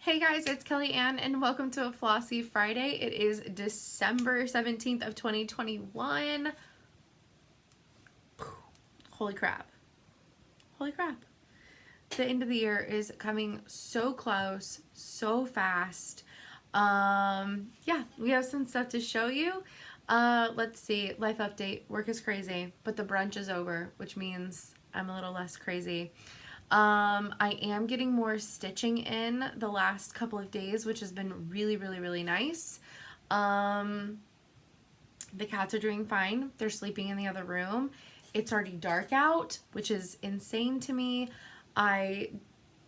Hey guys, it's Kelly Ann and welcome to a Flossy Friday. It is December 17th of 2021. Holy crap. Holy crap. The end of the year is coming so close, so fast. Yeah, we have some stuff to show you. Let's see, life update. Work is crazy, but the brunch is over, which means I'm a little less crazy. I am getting more stitching in the last couple of days, which has been really nice. The cats are doing fine. They're sleeping in the other room. It's already dark out, which is insane to me. I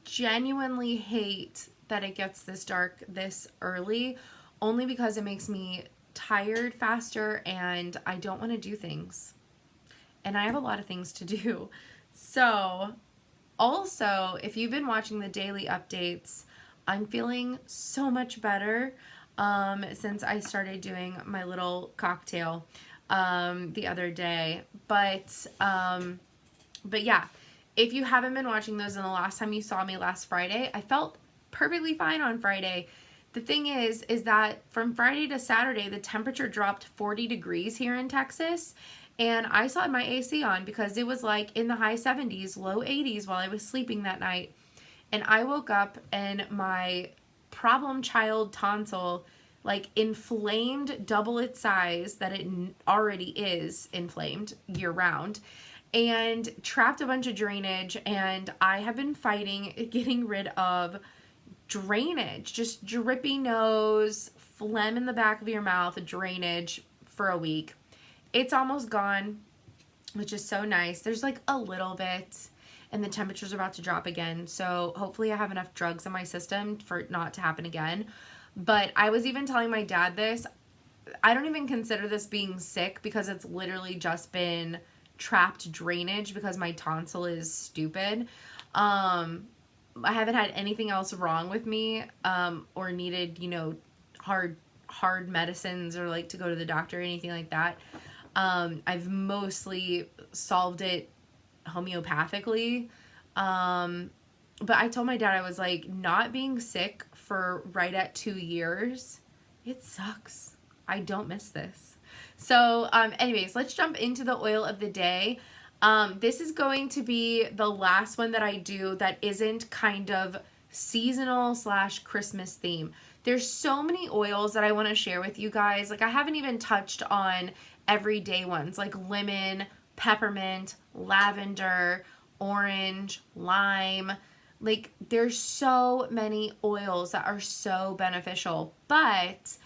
genuinely hate that it gets this dark this early, only because it makes me tired faster and I don't want to do things. And I have a lot of things to do. So also, if you've been watching the daily updates, I'm feeling so much better since I started doing my little cocktail the other day. But yeah, if you haven't been watching those and the last time you saw me last Friday, I felt perfectly fine on Friday. The thing is that from Friday to Saturday, the temperature dropped 40 degrees here in Texas. And I still had my AC on because it was like in the high 70s, low 80s while I was sleeping that night. And I woke up and my problem child tonsil like inflamed double its size that it already is inflamed year round and trapped a bunch of drainage. And I have been fighting getting rid of drainage, just drippy nose, phlegm in the back of your mouth, drainage for a week. It's almost gone, which is so nice. There's like a little bit, and the temperature's about to drop again. So hopefully I have enough drugs in my system for it not to happen again. But I was even telling my dad this. I don't even consider this being sick because it's literally just been trapped drainage because my tonsil is stupid. I haven't had anything else wrong with me or needed, hard medicines or like to go to the doctor or anything like that. I've mostly solved it homeopathically. But I told my dad, I was like, not being sick for right at 2 years, it sucks. I don't miss this. So, anyways, let's jump into the oil of the day. This is going to be the last one that I do that isn't kind of seasonal / Christmas theme. There's so many oils that I want to share with you guys. Like I haven't even touched on everyday ones like lemon, peppermint, lavender, orange, lime. Like there's so many oils that are so beneficial. But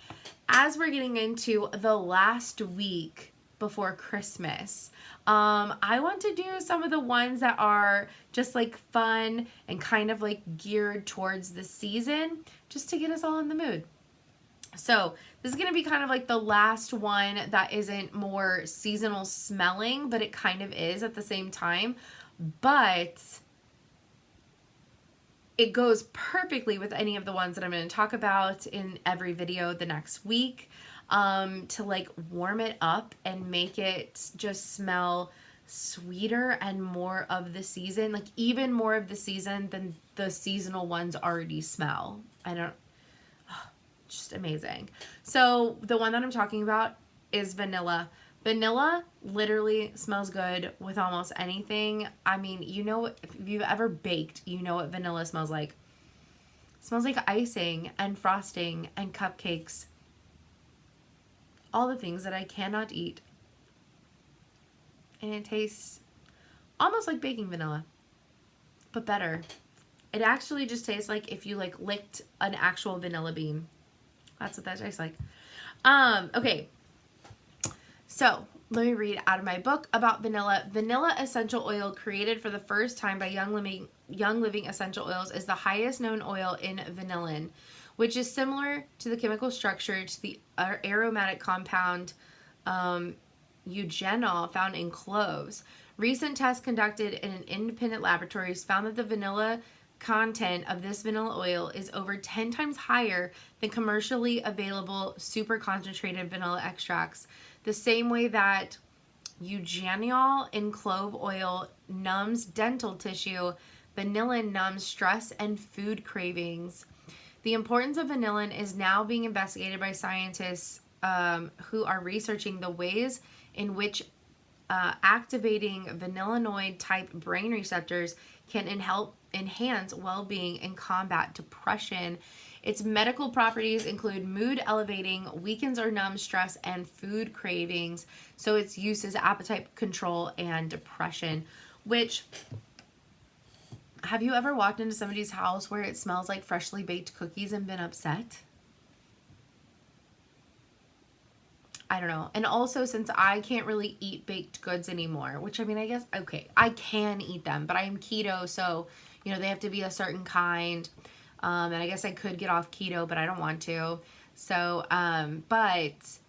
as we're getting into the last week before Christmas, I want to do some of the ones that are just like fun and kind of like geared towards the season just to get us all in the mood. So this is going to be kind of like the last one that isn't more seasonal smelling, but it kind of is at the same time. But it goes perfectly with any of the ones that I'm going to talk about in every video the next week to like warm it up and make it just smell sweeter and more of the season, like even more of the season than the seasonal ones already smell. Just amazing. So the one that I'm talking about is vanilla. Vanilla literally smells good with almost anything. I mean, if you've ever baked, you know what vanilla smells like. It smells like icing and frosting and cupcakes. All the things that I cannot eat. And it tastes almost like baking vanilla, but better. It actually just tastes like if you like licked an actual vanilla bean. That's what that tastes like. Okay. So let me read out of my book about vanilla. Vanilla essential oil, created for the first time by Young Living Essential Oils, is the highest known oil in vanillin, which is similar to the chemical structure to the aromatic compound eugenol found in cloves. Recent tests conducted in an independent laboratories found that the vanilla content of this vanilla oil is over 10 times higher than commercially available super concentrated vanilla extracts. The same way that eugenol in clove oil numbs dental tissue, vanillin numbs stress and food cravings. The importance of vanillin is now being investigated by scientists who are researching the ways in which activating vanillinoid type brain receptors can help enhance well-being and combat depression. Its medical properties include mood elevating, weakens or numbs stress, and food cravings. So its use is appetite control and depression. Which, have you ever walked into somebody's house where it smells like freshly baked cookies and been upset? I don't know. And also, since I can't really eat baked goods anymore, which I mean, I guess, okay, I can eat them, but I am keto, so, you know, they have to be a certain kind. And I guess I could get off keto, but I don't want to. So, but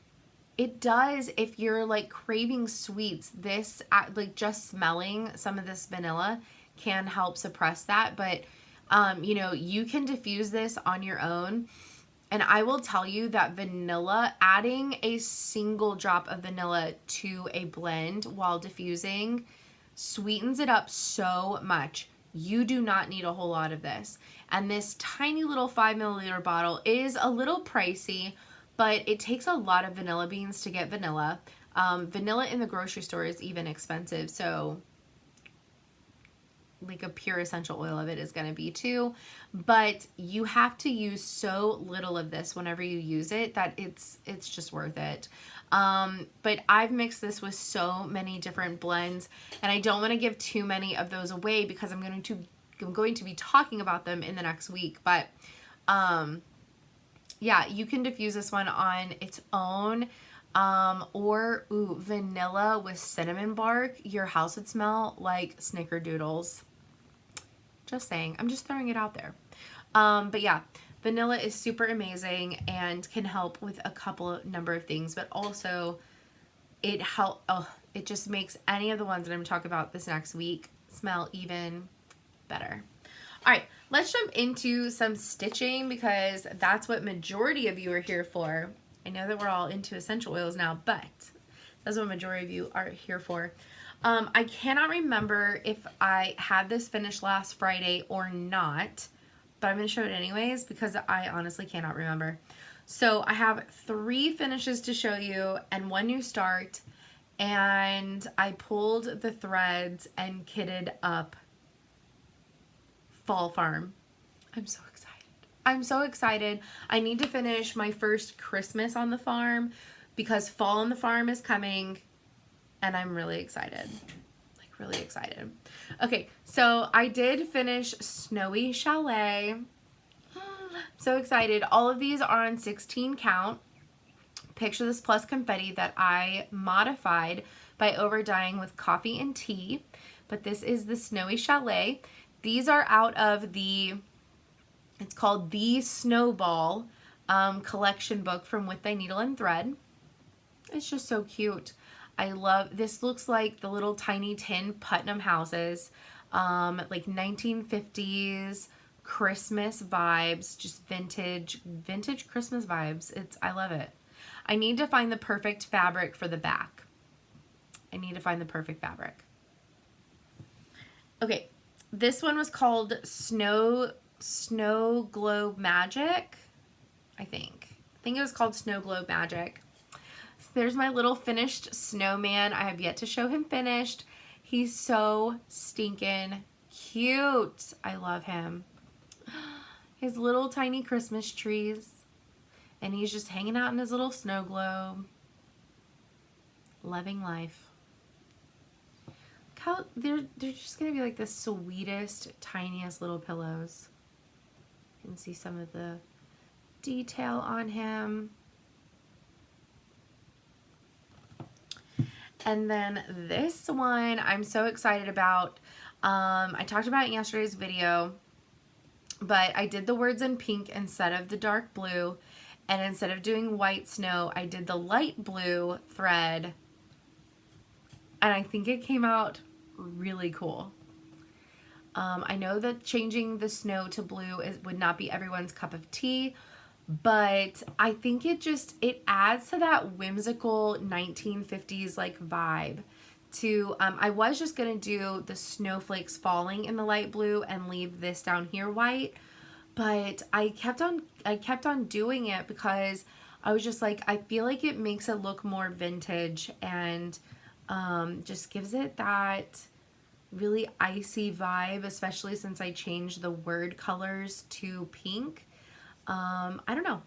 it does, if you're like craving sweets, this, like just smelling some of this vanilla can help suppress that. But, you know, you can diffuse this on your own. And I will tell you that vanilla, adding a single drop of vanilla to a blend while diffusing sweetens it up so much. You do not need a whole lot of this. And this tiny little 5 milliliter bottle is a little pricey, but it takes a lot of vanilla beans to get vanilla. Vanilla in the grocery store is even expensive, so like a pure essential oil of it is going to be too, but you have to use so little of this whenever you use it that it's just worth it. But I've mixed this with so many different blends, and I don't want to give too many of those away because I'm going to be talking about them in the next week. But yeah, you can diffuse this one on its own. Or vanilla with cinnamon bark. Your house would smell like snickerdoodles. Just saying. I'm just throwing it out there. But yeah, vanilla is super amazing and can help with a number of things, but also it just makes any of the ones that I'm talking about this next week smell even better. All right, let's jump into some stitching because that's what majority of you are here for. I know that we're all into essential oils now, but that's what majority of you are here for. I cannot remember if I had this finished last Friday or not, but I'm going to show it anyways because I honestly cannot remember. So I have 3 finishes to show you and 1 new start, and I pulled the threads and kitted up Fall Farm. I'm so excited. I'm so excited. I need to finish my first Christmas on the farm because fall on the farm is coming and I'm really excited. Like really excited. Okay, so I did finish Snowy Chalet. So excited. All of these are on 16 count. Picture This Plus confetti that I modified by over dyeing with coffee and tea. But this is the Snowy Chalet. These are out of the, it's called The Snowball collection book from With Thy Needle and Thread. It's just so cute. I love, this looks like the little tiny tin Putnam houses, like 1950s Christmas vibes, just vintage Christmas vibes. I love it. I need to find the perfect fabric for the back. I need to find the perfect fabric. Okay, this one was called Snow Globe Magic, I think. I think it was called Snow Globe Magic. So there's my little finished snowman. I have yet to show him finished. He's so stinking cute. I love him. His little tiny Christmas trees. And he's just hanging out in his little snow globe. Loving life. How they're just gonna be like the sweetest, tiniest little pillows. You can see some of the detail on him. And then this one I'm so excited about. I talked about it in yesterday's video, but I did the words in pink instead of the dark blue, and instead of doing white snow, I did the light blue thread, and I think it came out really cool. I know that changing the snow to blue would not be everyone's cup of tea, but I think it adds to that whimsical 1950s like vibe to, I was just going to do the snowflakes falling in the light blue and leave this down here white, but I kept on doing it because I was just like, I feel like it makes it look more vintage and just gives it that really icy vibe, especially since I changed the word colors to pink. I don't know.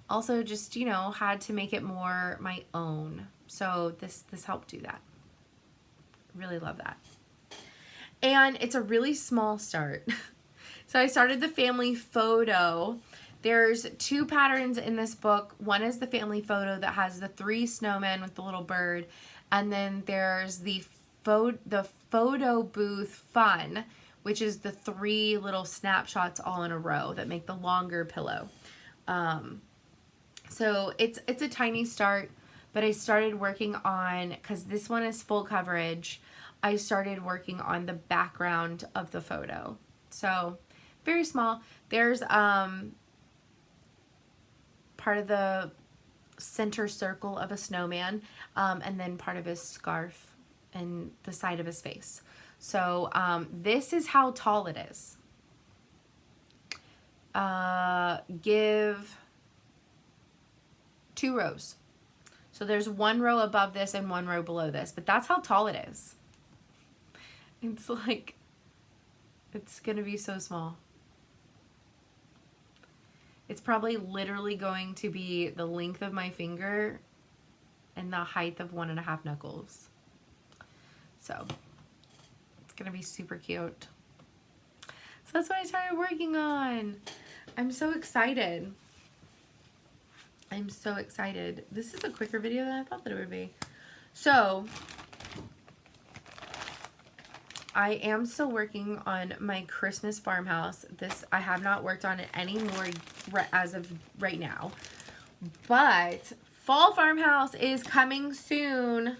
Also just, you know, had to make it more my own. So this helped do that. Really love that. And it's a really small start. So I started the family photo. There's 2 patterns in this book. One is the family photo that has the 3 snowmen with the little bird. And then there's the photo booth fun, which is the 3 little snapshots all in a row that make the longer pillow. So it's a tiny start, but I started working on, because this one is full coverage, I started working on the background of the photo. So very small. There's part of the center circle of a snowman, and then part of his scarf and the side of his face. So this is how tall it is. Give 2 rows. So there's 1 row above this and 1 row below this, but that's how tall it is. It's like, it's gonna be so small. It's probably literally going to be the length of my finger and the height of 1.5 knuckles. So it's gonna be super cute. So that's what I started working on. I'm so excited. I'm so excited. This is a quicker video than I thought that it would be. So I am still working on my Christmas farmhouse. This, I have not worked on it anymore as of right now. But fall farmhouse is coming soon.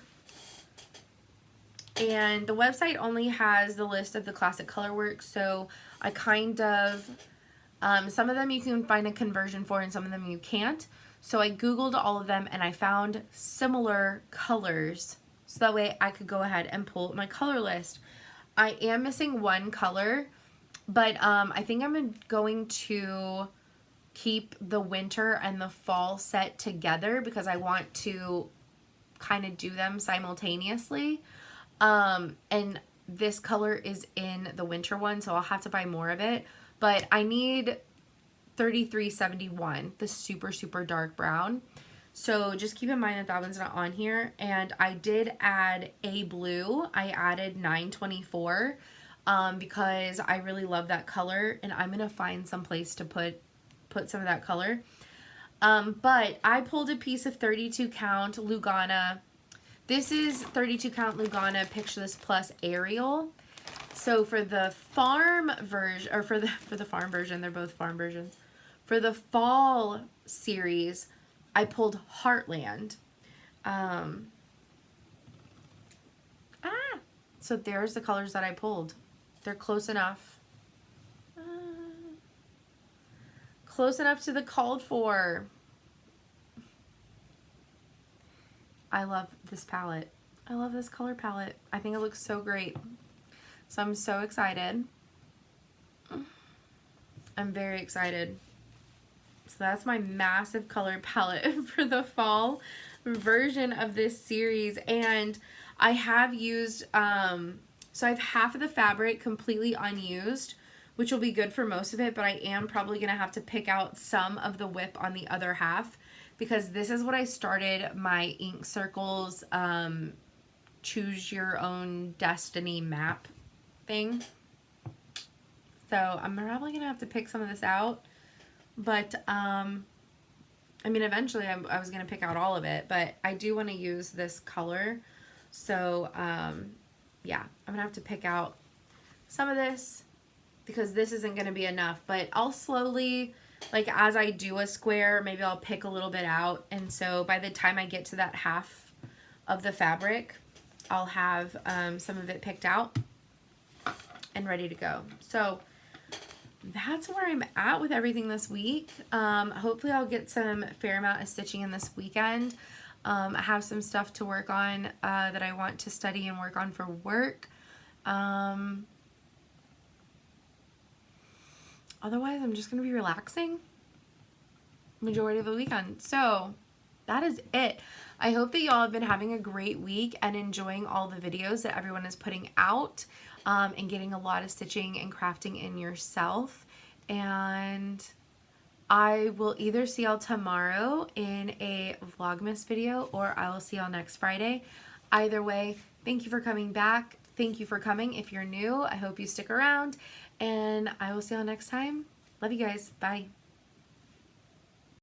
And the website only has the list of the classic color work. So I kind of, some of them you can find a conversion for and some of them you can't. So I Googled all of them and I found similar colors. So that way I could go ahead and pull my color list. I am missing 1 color, but I think I'm going to keep the winter and the fall set together because I want to kind of do them simultaneously. And this color is in the winter one, so I'll have to buy more of it. But I need 3371, the super, super dark brown. So just keep in mind that that one's not on here. And I did add a blue. I added 924 because I really love that color. And I'm going to find some place to put some of that color. But I pulled a piece of 32 count Lugana. This is 32 count Lugana Picture This Plus Ariel. So for the farm version, or for the farm version, they're both farm versions. For the fall series, I pulled Heartland. So there's the colors that I pulled. They're close enough. Close enough to the called for. I love this palette. I love this color palette. I think it looks so great. So I'm so excited. I'm very excited. So that's my massive color palette for the fall version of this series. And I have used, so I have half of the fabric completely unused, which will be good for most of it, but I am probably going to have to pick out some of the whip on the other half because this is what I started my Ink Circles choose your own destiny map thing. So I'm probably going to have to pick some of this out. But, I mean, eventually I was going to pick out all of it, but I do want to use this color. So, yeah, I'm going to have to pick out some of this because this isn't going to be enough. But I'll slowly, like, as I do a square, maybe I'll pick a little bit out. And so by the time I get to that half of the fabric, I'll have some of it picked out and ready to go. So that's where I'm at with everything this week. Hopefully I'll get some fair amount of stitching in this weekend. I have some stuff to work on that I want to study and work on for work. otherwise I'm just going to be relaxing majority of the weekend. So that is it. I hope that y'all have been having a great week and enjoying all the videos that everyone is putting out, and getting a lot of stitching and crafting in yourself. And I will either see y'all tomorrow in a Vlogmas video, or I will see y'all next Friday. Either way, thank you for coming back. Thank you for coming. If you're new, I hope you stick around, and I will see y'all next time. Love you guys. Bye.